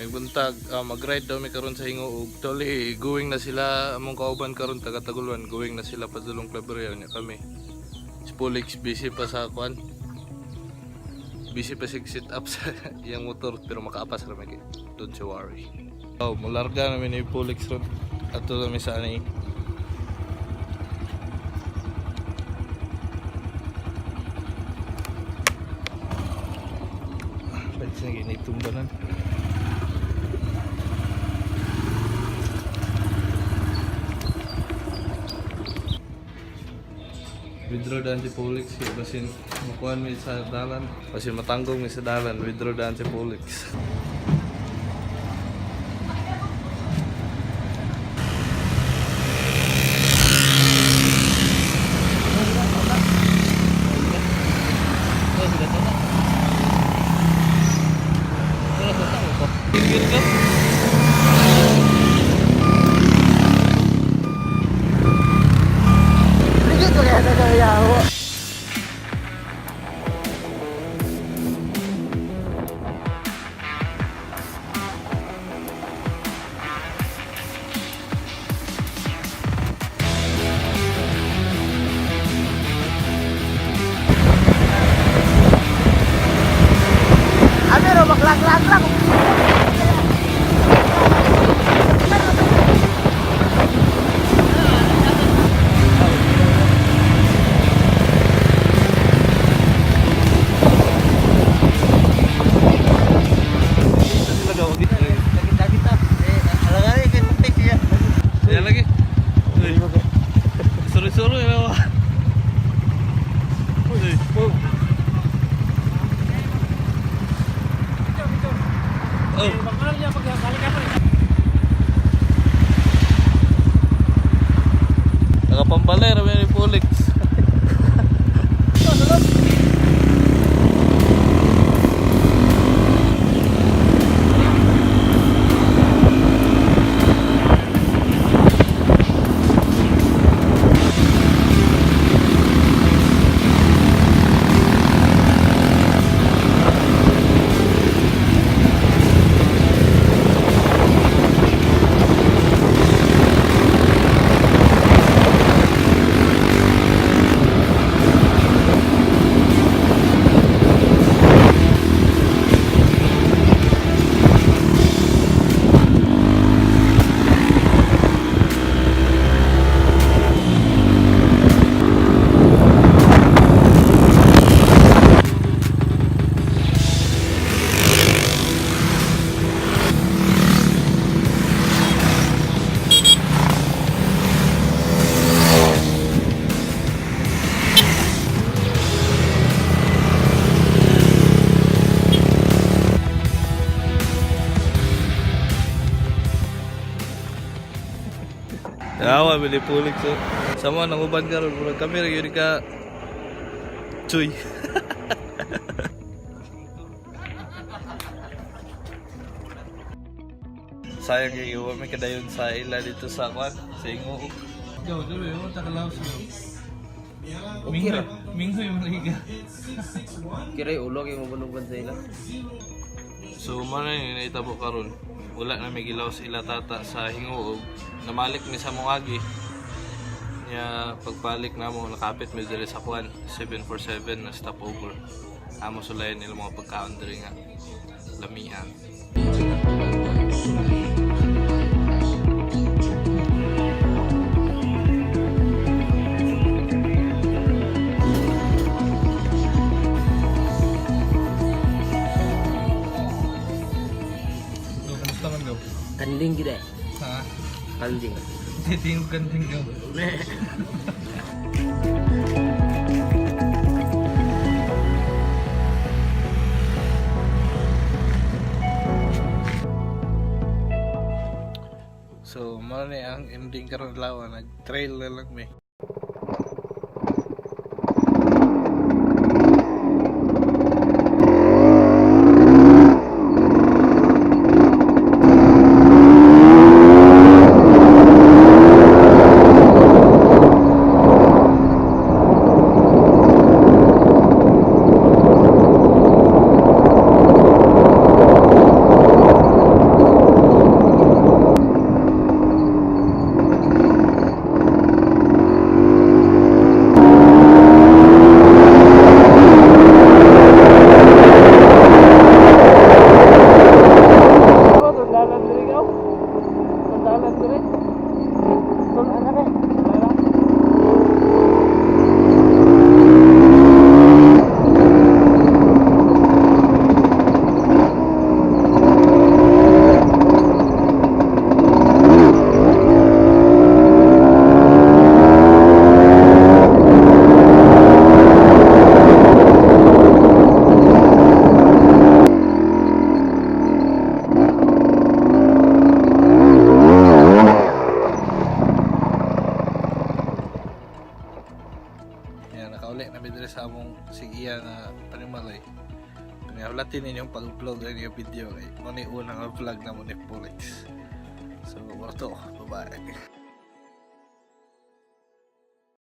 buntag mag-ride daw mi karon sa Hingoog. Toli going na sila among kauban karon taga Taguluan, going na sila padulong Claveria nya kami. Si Polix busy pa sa kwan. Busy pa sig sit up sa iyang motor pero makaapas ra mi. Don't you worry. Oh, mularga namin ni Polix ron. Ato kami sa ani. Pwede na ginitumbanan. Withdraw daan si Polix basin makuha mi sa dalan basin matanggong mi sa dalan withdraw daan si Polix. Nakapambalay rami ni Polix. Awa bili Polix so. Sama nang uban karon murag kami ra gyud ka Chuy. Sayang yung may kadayon sa ila dito sa kwan, sa Hingoog. Yo, dulu yo takalaw sa. Mingho yung liga. Kira ulo kay mabunugan sa ila. So man ni naitabo karon. Wala na may gilaw sa ila tata sa Hingoog. Namalik ni sa Mungagi. Nya pagbalik na mo nakapit mi diri sa kwan 747 na stopover. Amo sulayan nila mga pagkaon diri nga lamian. Kanding gid eh. Ha? Kanding. Titingog kanting daw. So, mo ni ang ending karon lawan, nag-trail na lang mi. dire sa among sigiya na panimalay. Kanya latin ninyong pag-upload ng yung video kay mo ni unang vlog na mo ni Polex. So, wato, bye-bye.